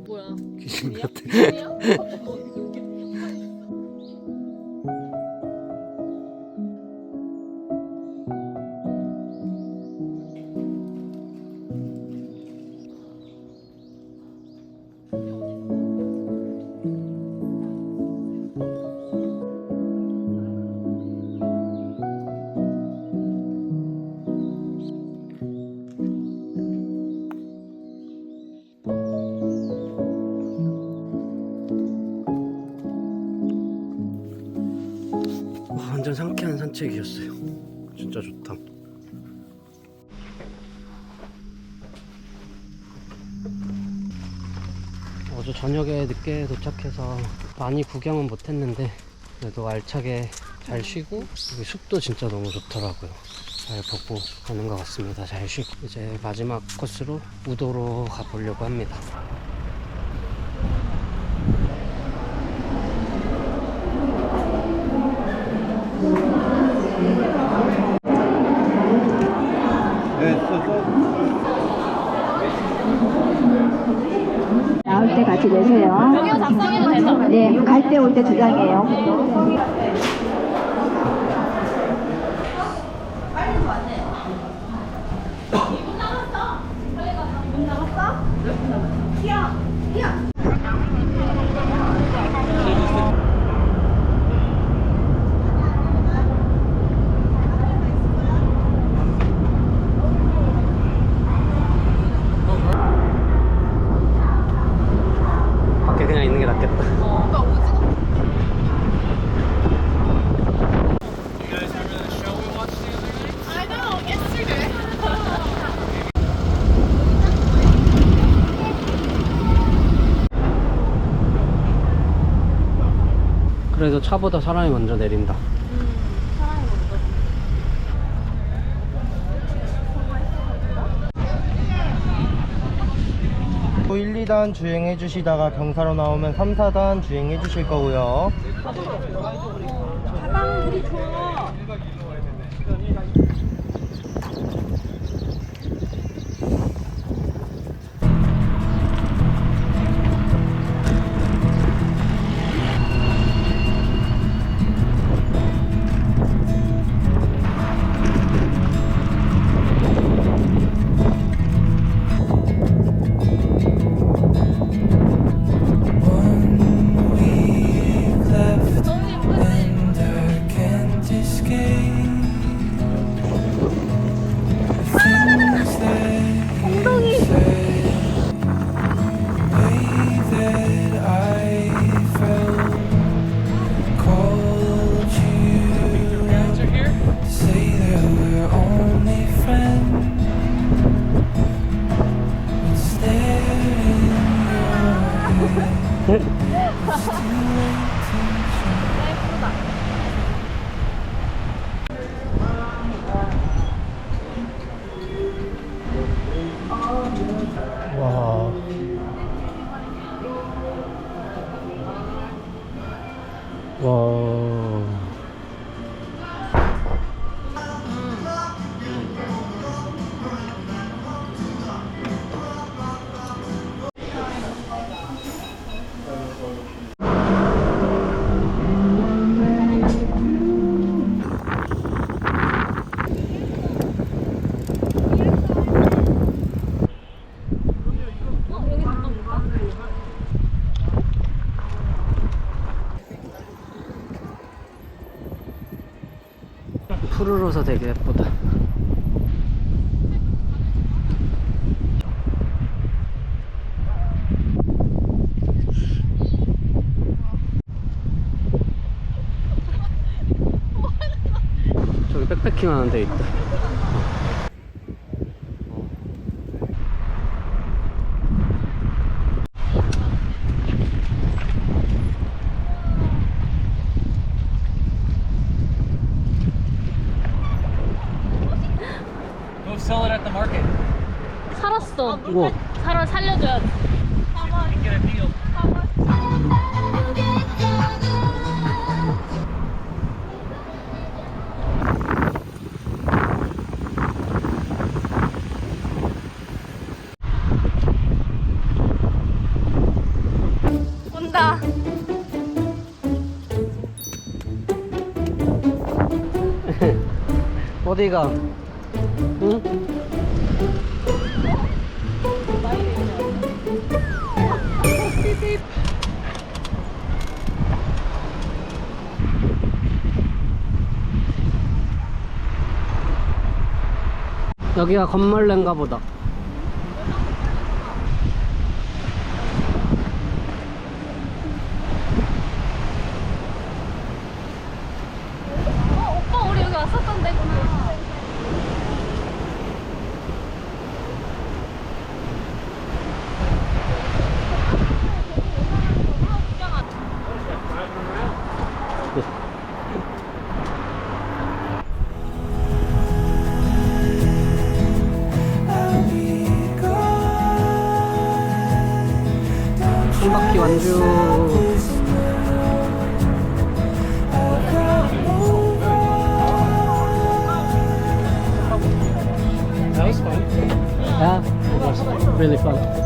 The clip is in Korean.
뭐야? 귀신 같아. 완전 상쾌한 산책이었어요. 진짜 좋다. 어제 저녁에 늦게 도착해서 많이 구경은 못했는데 그래도 알차게 잘 쉬고, 여기 숲도 진짜 너무 좋더라고요. 잘 보고 가는 것 같습니다. 잘 쉬고 이제 마지막 코스로 우도로 가보려고 합니다. 나올 때 같이 내세요. 여기서 작성해도 되죠? 네, 갈 때 올 때 두 장이에요. 밖에 그냥 있는 게 낫겠다. I know, yesterday. 그래도 차보다 사람이 먼저 내린다. 사람이 먼저. 1, 2단 주행해 주시다가 경사로 나오면 3, 4단 주행해 주실 거고요. 차량 물이 좋아. 와. 와. 푸르러서 되게 예쁘다. 저기 백패킹 하는 데 있다. Sell it at the market. 살았어. 우와. 살려줘야지. Get a deal. 간다. 어디가? 응? 여기가 건물랜가 보다. 오빠 우리 여기 왔었던 데구나. 한 바퀴 완주. Yeah, it was really fun.